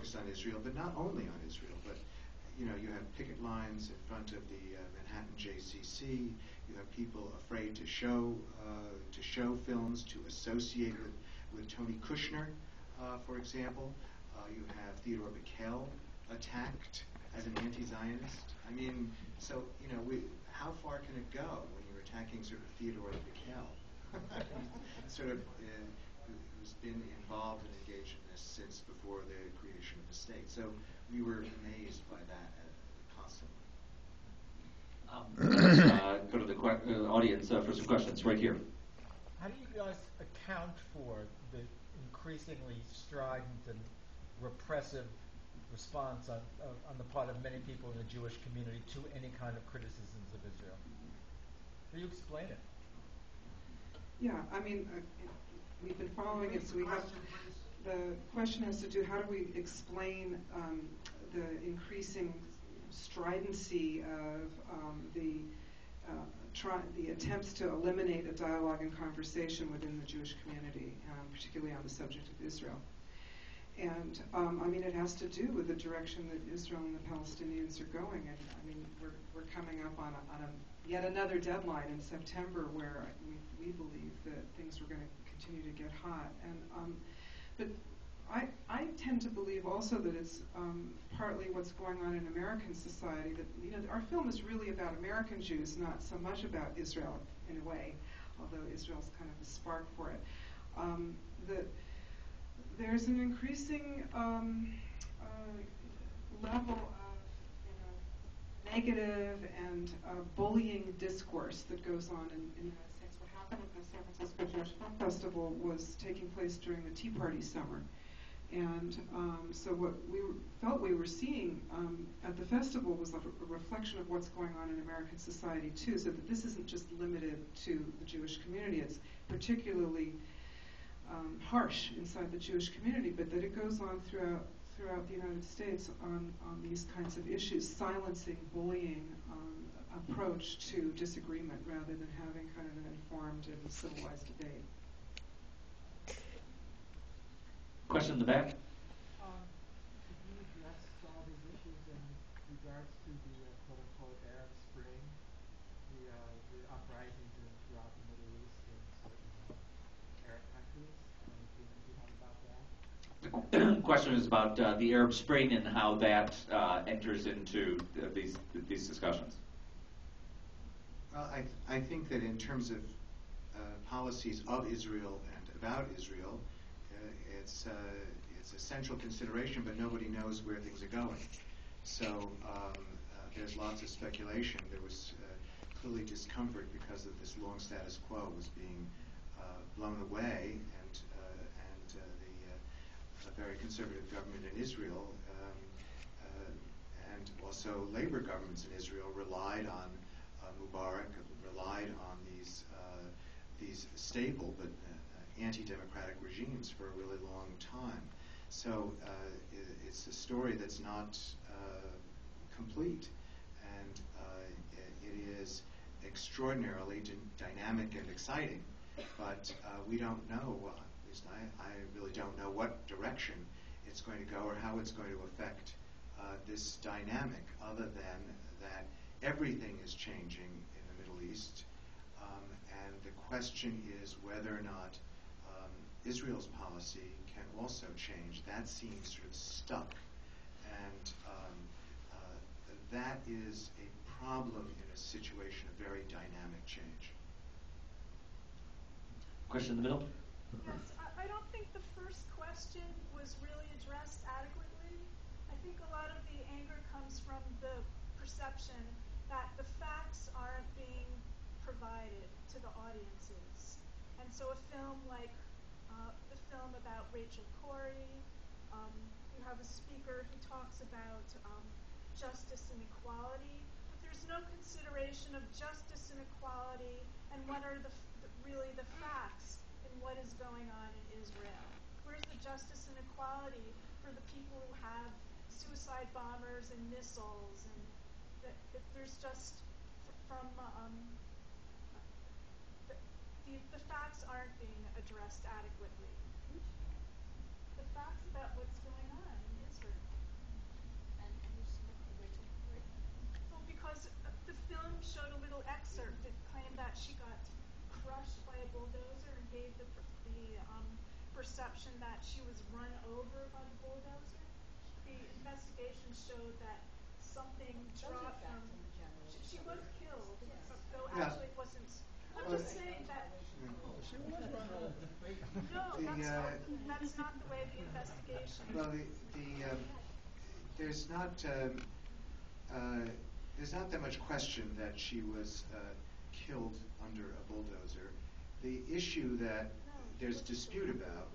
focused on Israel, but not only on Israel. But you have picket lines in front of the Manhattan JCC. You have people afraid to show films, to associate with Tony Kushner, for example. You have Theodore Bickel attacked as an anti-Zionist. I mean, so how far can it go when you're attacking sort of Theodore Bickel, sort of who's been involved and engaged in this since before the creation of the state? So we were amazed by that constantly. Go to the audience for some questions right here. How do you guys account for the increasingly strident and repressive response on the part of many people in the Jewish community to any kind of criticisms of Israel? How do you explain it? Yeah, I mean, we've been following it, so we have. The question has to do, how do we explain the increasing stridency of the attempts to eliminate a dialogue and conversation within the Jewish community, particularly on the subject of Israel. And I mean, it has to do with the direction that Israel and the Palestinians are going. And I mean, we're coming up on yet another deadline in September where we believe that things are going to continue to get hot. And but I tend to believe also that it's partly what's going on in American society. That our film is really about American Jews, not so much about Israel in a way, although Israel's kind of the spark for it. That there's an increasing level of negative and bullying discourse that goes on in the United States. What happened at the San Francisco Jewish Film Festival was taking place during the Tea Party summer. And so what we felt we were seeing at the festival was a reflection of what's going on in American society too, so that this isn't just limited to the Jewish community. It's particularly harsh inside the Jewish community, but that it goes on throughout the United States on these kinds of issues, silencing, bullying approach to disagreement rather than having kind of an informed and civilized debate. Question in the back. Could you address all these issues in regards to the quote-unquote Arab Spring, the uprisings throughout the Middle East and certain Arab countries? Anything you have about that? The question is about the Arab Spring and how that enters into these discussions. Well, I think that in terms of policies of Israel and about Israel, it's a central consideration, but nobody knows where things are going. So there's lots of speculation. There was clearly discomfort because of this long status quo was being blown away, and the very conservative government in Israel and also labor governments in Israel relied on Mubarak, relied on these stable but anti-democratic regimes for a really long time. So it's a story that's not complete, and it is extraordinarily dynamic and exciting, but we don't know, at least I really don't know what direction it's going to go or how it's going to affect this dynamic, other than that everything is changing in the Middle East, and the question is whether or not Israel's policy can also change. That seems sort of stuck, and that is a problem in a situation of very dynamic change. Question in the middle? Yes, I don't think the first question was really addressed adequately. I think a lot of the anger comes from the perception that the facts aren't being provided to the audiences. And so a film like the film about Rachel Corrie, you have a speaker who talks about justice and equality, but there's no consideration of justice and equality and what are really the facts in what is going on in Israel. Where's the justice and equality for the people who have suicide bombers and missiles, and that there's just from the facts aren't being addressed adequately. The facts about what's going on in Israel. perception that she was run over by the bulldozer. The investigation showed that something dropped from. She was killed, though Yeah. actually it wasn't. I'm Well, just saying that. She was run over. No, The, that's not the way the investigation. Well, there's not that much question that she was killed under a bulldozer. The issue that there's dispute about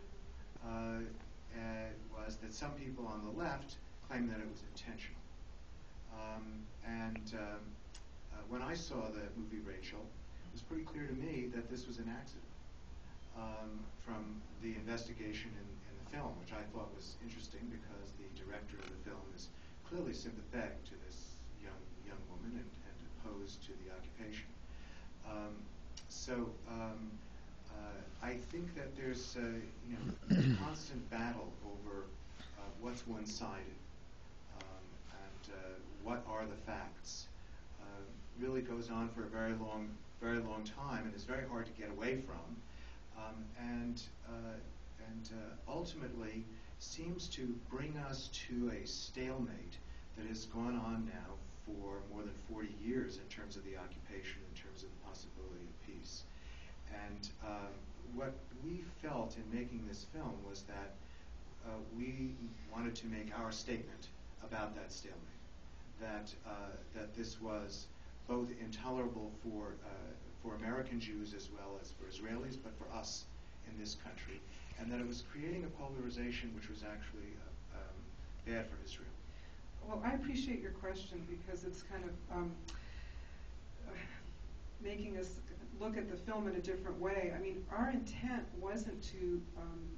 was that some people on the left claim that it was intentional. When I saw the movie Rachel, it was pretty clear to me that this was an accident from the investigation in the film, which I thought was interesting because the director of the film is clearly sympathetic to this young woman and opposed to the occupation. I think that there's a constant battle over what's one-sided and what are the facts. Really goes on for a very long time, and is very hard to get away from, and ultimately seems to bring us to a stalemate that has gone on now for more than 40 years in terms of the occupation, in terms of the possibility of peace. And what we felt in making this film was that we wanted to make our statement about that stalemate, that this was both intolerable for American Jews as well as for Israelis, but for us in this country, and that it was creating a polarization which was actually bad for Israel. Well, I appreciate your question because it's kind of making us look at the film in a different way. I mean, our intent wasn't to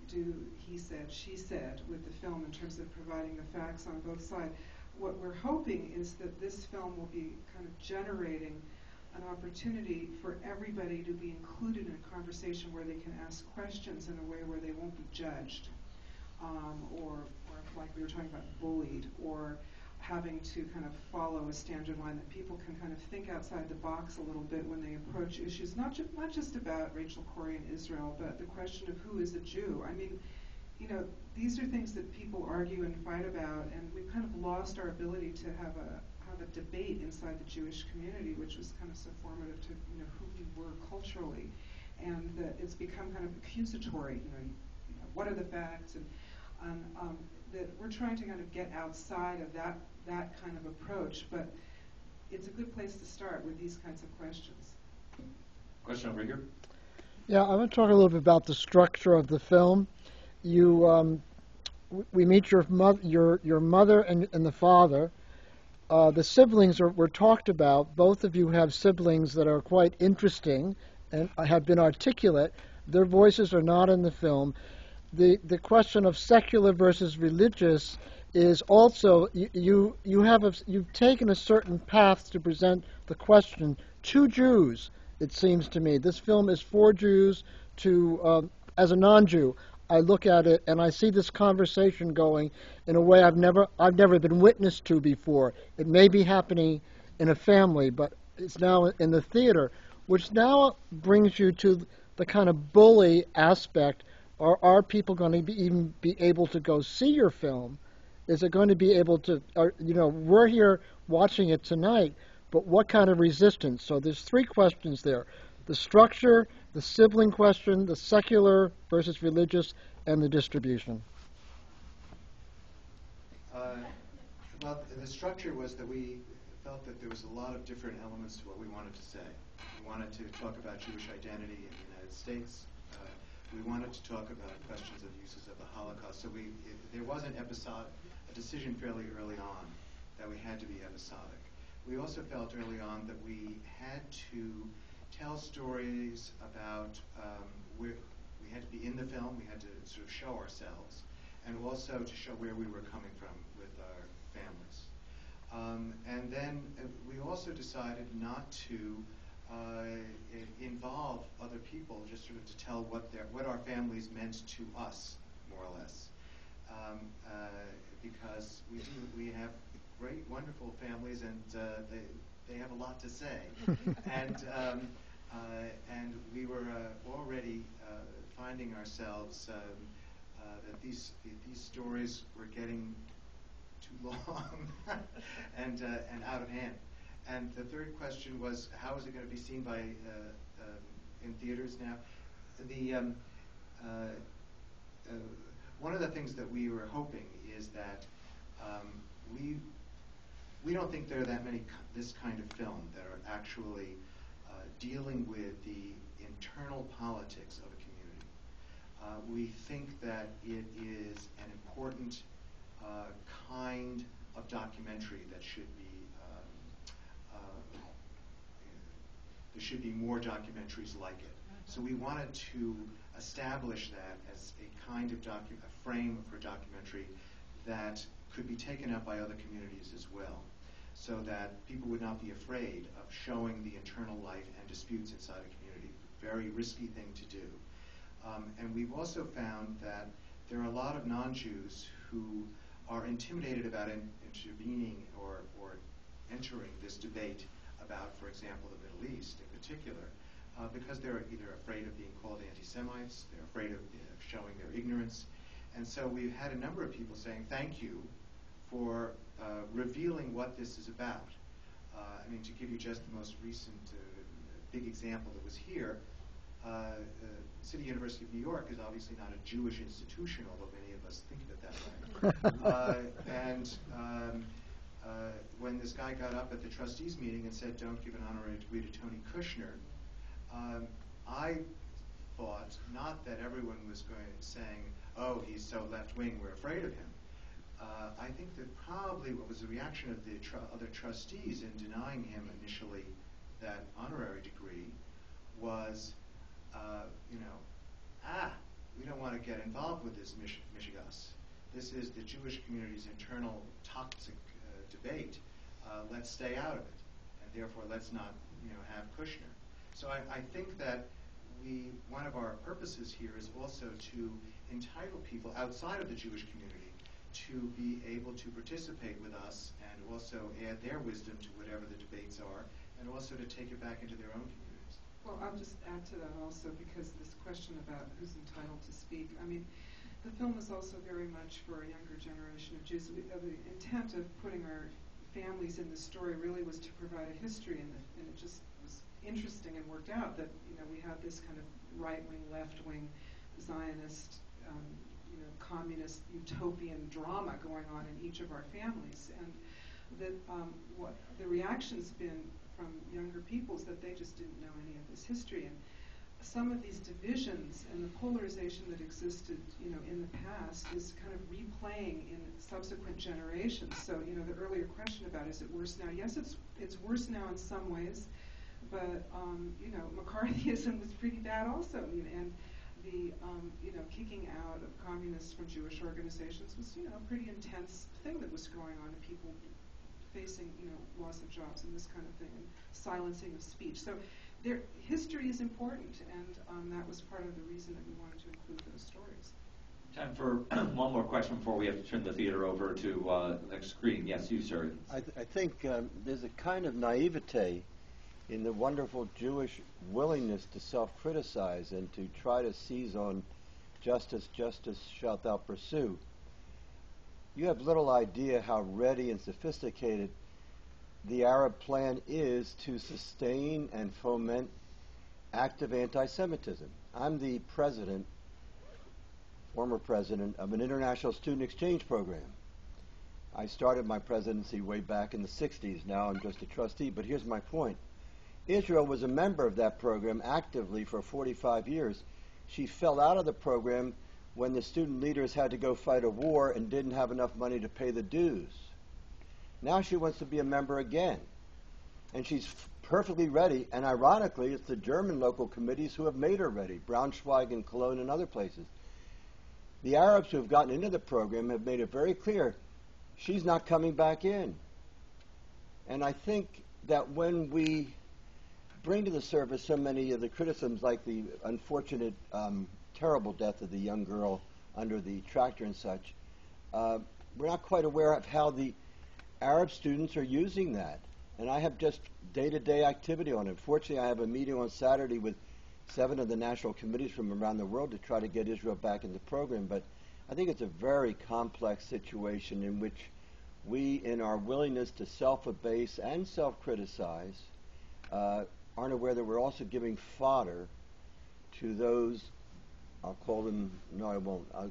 do he said, she said with the film in terms of providing the facts on both sides. What we're hoping is that this film will be kind of generating an opportunity for everybody to be included in a conversation where they can ask questions in a way where they won't be judged, or like we were talking about, bullied, or having to kind of follow a standard line, that people can kind of think outside the box a little bit when they approach issues, not just about Rachel Corrie and Israel, but the question of who is a Jew. I mean, these are things that people argue and fight about, and we've kind of lost our ability to have a debate inside the Jewish community, which was kind of so formative to who we were culturally, and that it's become kind of accusatory. What are the facts, and that we're trying to kind of get outside of that kind of approach, but it's a good place to start with these kinds of questions. Question over here. Yeah, I want to talk a little bit about the structure of the film. We meet your mother and the father. The siblings were talked about. Both of you have siblings that are quite interesting and have been articulate. Their voices are not in the film. The question of secular versus religious is also, you've taken a certain path to present the question to Jews, it seems to me. This film is for Jews. As a non-Jew, I look at it and I see this conversation going in a way I've never been witness to before. It may be happening in a family, but it's now in the theater, which now brings you to the kind of bully aspect. Are people going to even be able to go see your film? Is it going to be able to? We're here watching it tonight, but what kind of resistance? So there's three questions there: the structure, the sibling question, the secular versus religious, and the distribution. Well, the structure was that we felt that there was a lot of different elements to what we wanted to say. We wanted to talk about Jewish identity in the United States. We wanted to talk about questions of uses of the Holocaust. So there was a decision fairly early on that we had to be episodic. We also felt early on that we had to tell stories about where we had to be in the film. We had to sort of show ourselves, and also to show where we were coming from with our families. And then we also decided not to involve other people, just sort of to tell what our families meant to us, more or less, because we have great, wonderful families, and they have a lot to say, and we were already finding ourselves that these stories were getting too long and out of hand. And the third question was, how is it going to be seen by in theaters now? One of the things that we were hoping is that we don't think there are that many this kind of film that are actually dealing with the internal politics of a community. We think that it is an important kind of documentary that should be there should be more documentaries like it. So we wanted to establish that as a kind of a frame for documentary that could be taken up by other communities as well, so that people would not be afraid of showing the internal life and disputes inside a community. Very risky thing to do. And we've also found that there are a lot of non-Jews who are intimidated about intervening or entering this debate about, for example, the Middle East in particular, because they're either afraid of being called anti-Semites, they're afraid of showing their ignorance. And so we've had a number of people saying, thank you for revealing what this is about. I mean, to give you just the most recent big example that was here, City University of New York is obviously not a Jewish institution, although many of us think of it that way. When this guy got up at the trustees meeting and said, don't give an honorary degree to Tony Kushner, I thought not that everyone was saying, oh, he's so left-wing, we're afraid of him. I think that probably what was the reaction of the other trustees in denying him initially that honorary degree was, we don't want to get involved with this Mishigas. This is the Jewish community's internal toxic debate. Let's stay out of it, and therefore let's not, have Kushner. So I think that one of our purposes here is also to entitle people outside of the Jewish community to be able to participate with us and also add their wisdom to whatever the debates are, and also to take it back into their own communities. Well, I'll just add to that also, because this question about who's entitled to speak, I mean, the film is also very much for a younger generation of Jews. The intent of putting our families in the story really was to provide a history, and it just was interesting and worked out that we have this kind of right-wing, left-wing, Zionist, communist utopian drama going on in each of our families, and that what the reaction's been from younger people is that they just didn't know any of this history, and some of these divisions and the polarization that existed, in the past is kind of replaying in subsequent generations. So, the earlier question about is it worse now? Yes, it's worse now in some ways, but McCarthyism was pretty bad also, and the kicking out of communists from Jewish organizations was a pretty intense thing that was going on, and people facing loss of jobs and this kind of thing, and silencing of speech. So history is important, and that was part of the reason that we wanted to include those stories. Time for one more question before we have to turn the theater over to the next screen. Yes, you, sir. I think there's a kind of naivete in the wonderful Jewish willingness to self-criticize and to try to seize on justice, justice shalt thou pursue. You have little idea how ready and sophisticated the Arab plan is to sustain and foment active anti-Semitism. I'm the former president of an international student exchange program. I started my presidency way back in the 60s. Now I'm just a trustee, but here's my point. Israel was a member of that program actively for 45 years. She fell out of the program when the student leaders had to go fight a war and didn't have enough money to pay the dues. Now she wants to be a member again. And she's perfectly ready, and ironically, it's the German local committees who have made her ready, Braunschweig and Cologne and other places. The Arabs who have gotten into the program have made it very clear she's not coming back in. And I think that when we bring to the surface so many of the criticisms, like the unfortunate, terrible death of the young girl under the tractor and such, we're not quite aware of how the Arab students are using that. And I have just day-to-day activity on it. Fortunately, I have a meeting on Saturday with 7 of the national committees from around the world to try to get Israel back in the program. But I think it's a very complex situation in which we, in our willingness to self-abase and self-criticize, aren't aware that we're also giving fodder to those, I'll call them, no I won't, I'll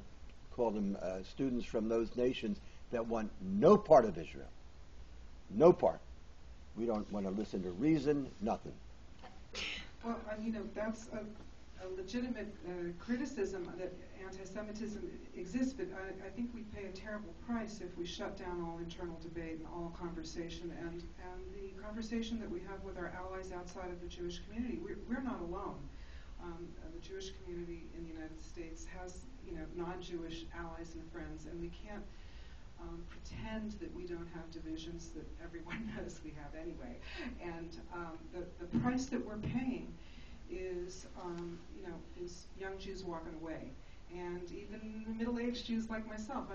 call them students from those nations that want no part of Israel. No part. We don't want to listen to reason, nothing. Well, that's a legitimate criticism that anti-Semitism exists, but I think we pay a terrible price if we shut down all internal debate and all conversation and the conversation that we have with our allies outside of the Jewish community. We're not alone. The Jewish community in the United States has non-Jewish allies and friends, and we can't pretend that we don't have divisions that everyone knows we have anyway. And the price that we're paying is young Jews walking away, and even middle-aged Jews like myself.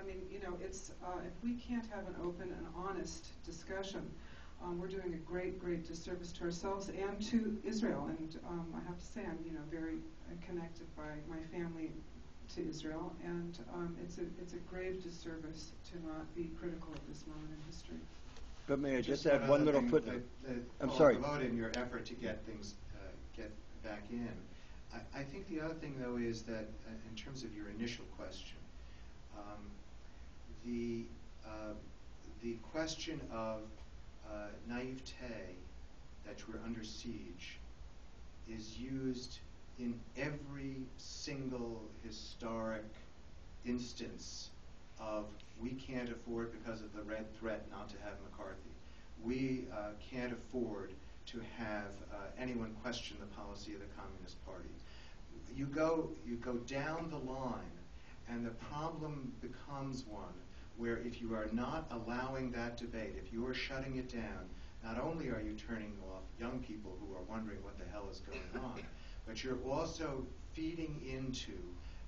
It's if we can't have an open and honest discussion, we're doing a great disservice to ourselves and to Israel. And I have to say, I'm very connected by my family to Israel, and it's a grave disservice to not be critical of this moment in history. But may I just add one little footnote? I'm sorry. Promote in your effort to get things get back in. I think the other thing, though, is that in terms of your initial question, the question of naivete, that we're under siege, is used in every single historic instance of we can't afford, because of the red threat, not to have McCarthy. We can't afford to have anyone question the policy of the Communist Party. You go down the line, and the problem becomes one where if you are not allowing that debate, if you are shutting it down, not only are you turning off young people who are wondering what the hell is going on, but you're also feeding into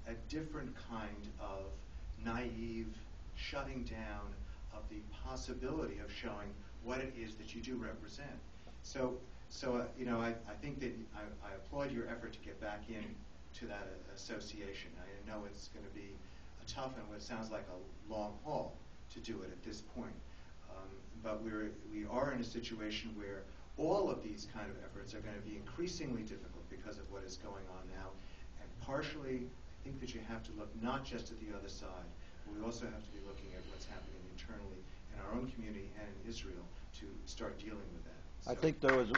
a different kind of naive shutting down of the possibility of showing what it is that you do represent. So I think that I applaud your effort to get back in to that association. I know it's going to be a tough and what sounds like a long haul to do it at this point. But we are in a situation where all of these kind of efforts are going to be increasingly difficult because of what is going on now. And partially, I think that you have to look not just at the other side, but we also have to be looking at what's happening internally in our own community and in Israel to start dealing with that. I think there was,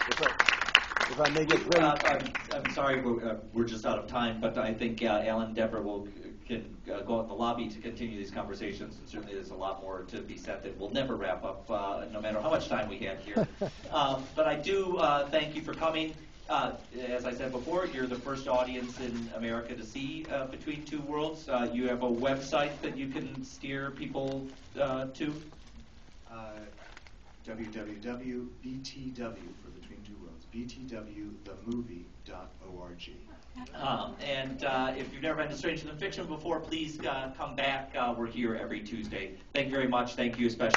if I may get ready. I'm sorry, we're just out of time, but I think Alan and Deborah can go out in the lobby to continue these conversations, and certainly there's a lot more to be said that will never wrap up, no matter how much time we have here. But I do thank you for coming. As I said before, you're the first audience in America to see Between Two Worlds. You have a website that you can steer people to? www.btw, for Between Two Worlds, btwthemovie.org. And if you've never been to Stranger Than Fiction before, please come back. We're here every Tuesday. Thank you very much. Thank you especially.